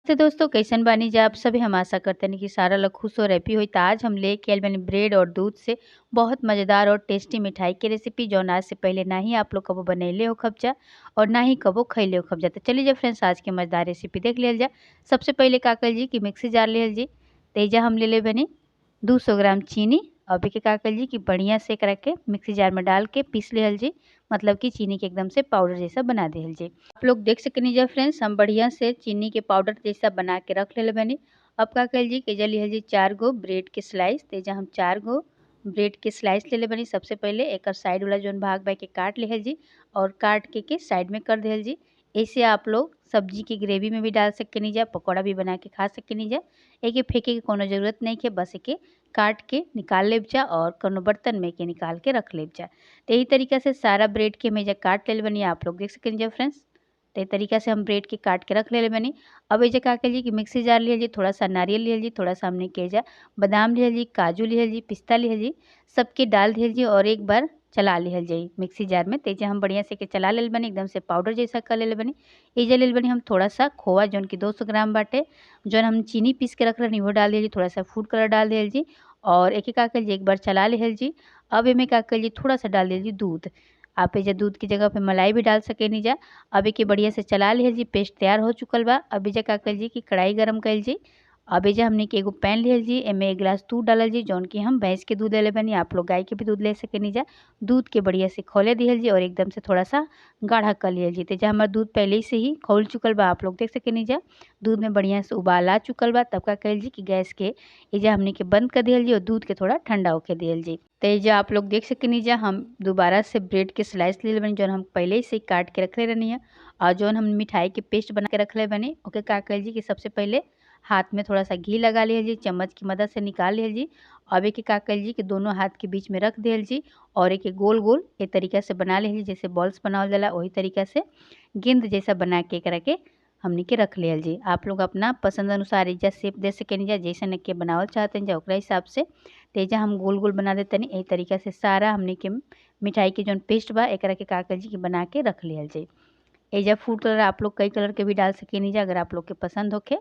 तो दोस्तों कैसन बानी जा आप सभी। हम आशा करते हैं कि सारा लोग खुश और हैप्पी होई। तो आज हम लेके आइल बानी ब्रेड और दूध से बहुत मज़ेदार और टेस्टी मिठाई की रेसिपी, जौन आज से पहले ना ही आप लोग कबो बनैले हो खबजा और ना ही कबो खैले हो खबजा। तो चलिए फ्रेंड्स, आज की मज़ेदार रेसिपी देख लियल जा। सबसे पहले का कल जी कि मिक्सी जार लियल जी। तेजा हम ले बनी 200 ग्राम चीनी। अब के का कल जी कि बढ़िया से करा के मिक्सी जार में डाल के पीस लियल जी, मतलब कि चीनी के एकदम से पाउडर जैसा बना दियल जी। आप लोग देख सकनी जा फ्रेंड्स, हम बढ़िया से चीनी के पाउडर जैसा बना के रख ले बनी। अब का कल जी कि एजा लिहल जी 4 गो ब्रेड के स्लाइस। तेजा हम 4 गो ब्रेड के स्लाइस ले बनी। सबसे पहले एक साइड वाला जोन भाग बा के काट लिहल जी और काट के साइड में कर दिहल जी। ऐसे आप लोग सब्जी की ग्रेवी में भी डाल सकनी जा, पकौड़ा भी बना के खा सकनी जा। एके फेंके के कोनो जरूरत नहीं है, बस एके काट के निकाल लेब जा और कोनो बर्तन में के निकाल के रख लेब जा। तो यही तरीका से सारा ब्रेड के मैं काट ले बनी, आप लोग देख सकनी जा फ्रेंड्स। तो तरीका से हम ब्रेड के काट के रख ले बनी। अब ये का करिए कि मिक्सी जार लिया जी, थोड़ा सा नारियल लिया जी, थोड़ा सा हमने के जा बादाम लिया जी, काजू लिया जी, पिस्ता लिया जी, सबके डाल दिया जी और एक बार चला लिहल जाई मिक्सी जार में। तेजे हम बढ़िया से के चला ले बनी, एकदम से पाउडर जैसा कर ले बनी। एजा ले बनी हम थोड़ा सा खोआ, जौन की 200 ग्राम बाटे, जौन हम चीनी पीस के रख रही वो डाल दिया जी, थोड़ा सा फूड कलर डाल दिया जी और एक का कर जी एक बार चला लिहल जी। अब एमे का कर जी थोड़ा सा डाल दिया जी दूध। आप एजा दूध की जगह पे मलाई भी डाल सकेनी जा। अब एके बढ़िया से चला लिहल जी, पेस्ट तैयार हो चुकल बा। अब एजा का कइल जी कि कढ़ाई गरम कइल जी। अब एजा हमने के एगो पैन लिहल जी, एमे 1 गिलास दूध डालल जी, जौन की हम भैंस के दूध ले बनी, आप लोग गाय के भी दूध ले सकेनी जा। दूध के बढ़िया से खौले दिहल जी और एकदम से थोड़ा सा गाढ़ा कर लिहल जी। तेजा हमार दूध पहले से ही खौल चुकल बा, आप लोग देख सकेनी जा। दूध में बढ़िया से उबाल आ चुकल बा। तब का कइल जी कि गैस के एजा हमने के बंद कर दिहल जी और दूध के थोड़ा ठंडा होके दिहल जी। तो एजा आप लोग देख सकेनी जा, हम दोबारा से ब्रेड के स्लाइस ले बनी, जौन हम पहले से ही काट के रखले रहनी है। और जौन हम मिठाई के पेस्ट बना के रखले बनी, ओके का कइल जी कि सबसे पहले हाथ में थोड़ा सा घी लगा लिहल जी, चम्मच की मदद से निकाल लिहल जी। अब एके का कइल जी कि दोनों हाथ के बीच में रख दिहल जी और एके गोल गोल ए तरीका से बना लिहल जी, जैसे बॉल्स बनावल जाला वही तरीका से गेंद जैसा बना के एकरा के हमनी के रख लिहल जी। आप लोग अपना पसंद अनुसार एजा शेप दे सकेनी जा, जैसन के बनावल चाहतनी जा ओकरा हिसाब से। तेजा हम गोल गोल बना देतनी। एही तरीका से सारा हमनी के मिठाई के जौन पेस्ट बा एकरा के का कइल जी कि बना के रख लिहल जी। एजा फूड कलर आप लोग कई कलर के भी डाल सकेनी जा, अगर आप लोग के पसंद होखे,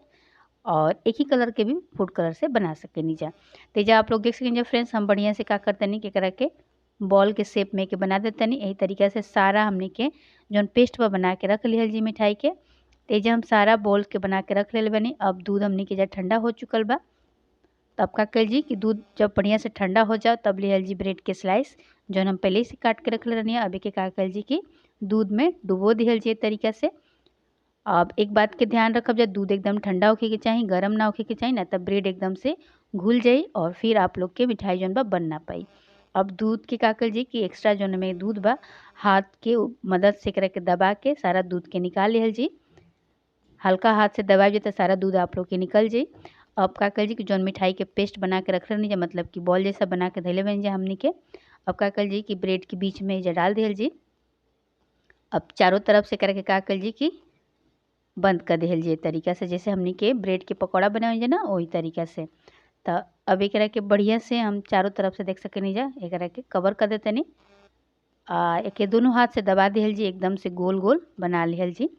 और एक ही कलर के भी फूड कलर से बना सकेनी जा। तेजा आप लोग देख सकेनी जा फ्रेंड्स, हम बढ़िया से का करतनी कि एकरा के बॉल के शेप में के बना देतनी। यही तरीका से सारा हमनी के जौन पेस्ट बा बना के रख लिहल जी मिठाई के। तेजा हम सारा बॉल के बना के रख ले बनी। अब दूध हमनी के जा ठंडा हो चुकल बा। तब का कइल जी कि दूध जब बढ़िया से ठंडा हो जाओ तब लिहल जी ब्रेड के स्लाइस, जौन हम पहले से काट के रख ले रहनी है। अभी के का कइल जी कि दूध में डुबो दिहल जी तरीका से। अब एक बात के ध्यान रखब, जब दूध एकदम ठंडा होके के चाहिए, गरम ना होके के चाहिए ना, तब ब्रेड एकदम से घुल जाई और फिर आप लोग के मिठाई जौन बा बन ना पाई। अब दूध के का कइल जी कि एक्स्ट्रा जौन में दूध बा, हाथ के मदद से एकरा के दबा के सारा दूध के निकाल लिहल जी। हल्का हाथ से दबाई जे तो सारा दूध आप लोग के निकल जाई। अब का कइल जी कि जौन मिठाई के पेस्ट बना के रख रहनी जा, मतलब कि बॉल जैसा बना के धइले बनी जा हमनी के। अब का कइल जी कि ब्रेड के बीच में एजा डाल दिहल जी। अब चारों तरफ से करके का कइल जी कि बंद कर दिहल जी तरीका से, जैसे हमनी के ब्रेड के पकौड़ा बनावल जा ना वही तरीका से। तो अब एकरा के बढ़िया से हम चारों तरफ से देख सकेनी जा, एकरा के कवर कर देतनी। एके दोनों हाथ से दबा दिहल जी, एकदम से गोल गोल बना लिहल जी,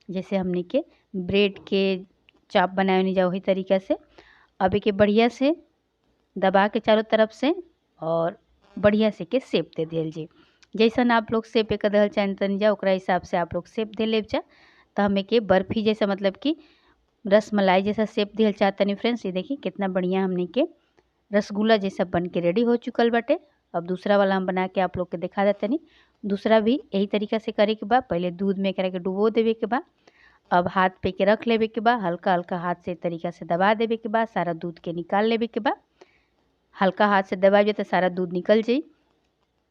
जैसे हमनी के ब्रेड के चाप बनावनी जा वही तरीका से। अब एके बढ़िया से दबा के चारों तरफ से और बढ़िया से के शेप दे दिहल जी। जैसन आप लोग शेप एक दहल चाहतनी जा ओकरा हिसाब से आप लोग शेप दे लेब जा। तो हम एके बर्फी जैसा, मतलब कि रसमलाई जैसा शेप दिहल चाहतनी फ्रेंड्स। ये देखिए कितना बढ़िया हमनी के रसगुल्ला जैसा बन के रेडी हो चुकल बाटे। अब दूसरा वाला हम बना के आप लोग के दिखा देतनी। दूसरा भी यही तरीका से करे के बा, पहले दूध में एकरा के डुबो देवे के बा। अब हाथ पे के रख लेवे के बा, हल्का हल्का हाथ से तरीका से दबा देवे के बा, सारा दूध के निकाल लेवे के बा। हल्का हाथ से दबाइए तो सारा दूध निकल जाई।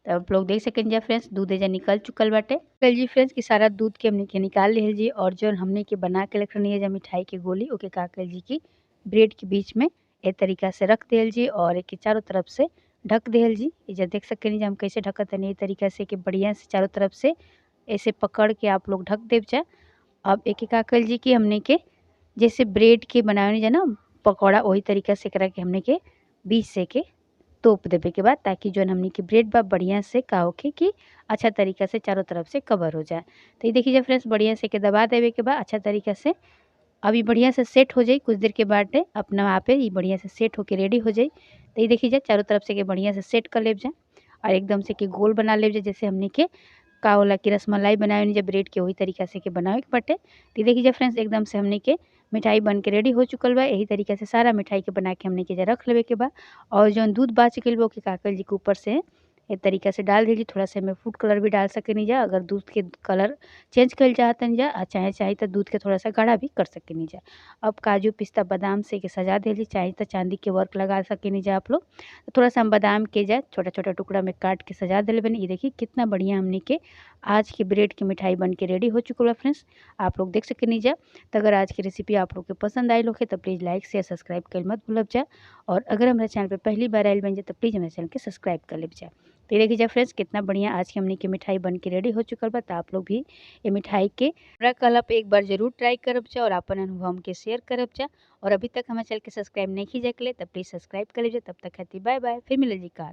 तो आप लोग देख सकें जा फ्रेंड्स, दूध एजा निकल चुकल बाटे। कल जी फ्रेंड्स कि सारा दूध के हमने के निकाल लिहल जी और जो हमने के बना के रखनी है जा मिठाई के गोली, ओके का कल जी की ब्रेड के बीच में ए तरीका से रख दिहल जी और एक चारों तरफ से ढक दिहल जी। एजा देख सकें जा हम कैसे ढकत नहीं तरीका से कि बढ़िया से चारों तरफ से ऐसे पकड़ के आप लोग ढक देव जा। अब एक का कल जी की हमने के जैसे ब्रेड के बनावनी जा ना पकौड़ा, वही तरीका से करा के हमने के बीच से के तोप देवे के बाद, ताकि जो हमनी की ब्रेड बा बढ़िया से का होके कि अच्छा तरीका से चारों तरफ से कवर हो जाए। तो ये देखिए फ्रेंड्स, बढ़िया से के दबा देवे के बाद अच्छा तरीका से अब ये बढ़िया से सेट हो जाई कुछ देर के बाटे अपना आप ये बढ़िया से सेट होके रेडी हो जाई। तो ये देखी जा चारों तरफ से के बढ़िया से सेट कर लेब जा और एकदम से के गोल बना लेब जा जैसे हमनी के का होला कि रसमलाई बनावे जब ब्रेड के वही तरीका से के बनावे के बाटे। तो देखिए फ्रेंड्स एकदम से हमनी के मिठाई बन के रेडी हो चुकल बा। यही तरीका से सारा मिठाई के बना के हमनी के जा रख लेवे के बा और जौन दूध बच गइल बा ओके का कइल जी के ऊपर से ए तरीका से डाल दीजिए। थोड़ा सा में फूड कलर भी डाल सकेनी जा अगर दूध के कलर चेंज कइल चाहतनी जा चाहे तो दूध के थोड़ा सा गाढ़ा भी कर सकेनी जा। अब काजू पिस्ता बादाम से के सजा दीजिए चाहे तो चांदी के वर्क लगा सकेनी जा आप लोग। तो थोड़ा सा हम बादाम के जा छोटा छोटा टुकड़ा में काट के सजा दिले बनी। ये देखिए कितना बढ़िया हमनी के आज की ब्रेड की मिठाई बन के रेडी हो चुकल बा फ्रेंड्स। आप लोग देख सकेनी जा। तो अगर आज की रेसिपी आप लोग के पसंद आई होखे तो प्लीज़ लाइक शेयर सब्सक्राइब कर मत भूलब जा और अगर हमारे चैनल पे पहली बार आयल बन जाए तो प्लीज़ हमारे चैनल के सब्सक्राइब कर लेब जा। तो ये देखिए जा फ्रेंड्स कितना बढ़िया आज की हमनी के मिठाई बन के रेडी हो चुकल बा। तो आप लोग भी ये मिठाई के हमरा कहला पे एक बार जरूर ट्राई करब जा और अपन अनुभव हमके शेयर करब जा। और अभी तक हमारे चैनल के सब्सक्राइब नहीं कीजिए तो प्लीज़ सब्सक्राइब कर लीजिए। तब तक खातिर बाय बाय, फिर मिले जी काल।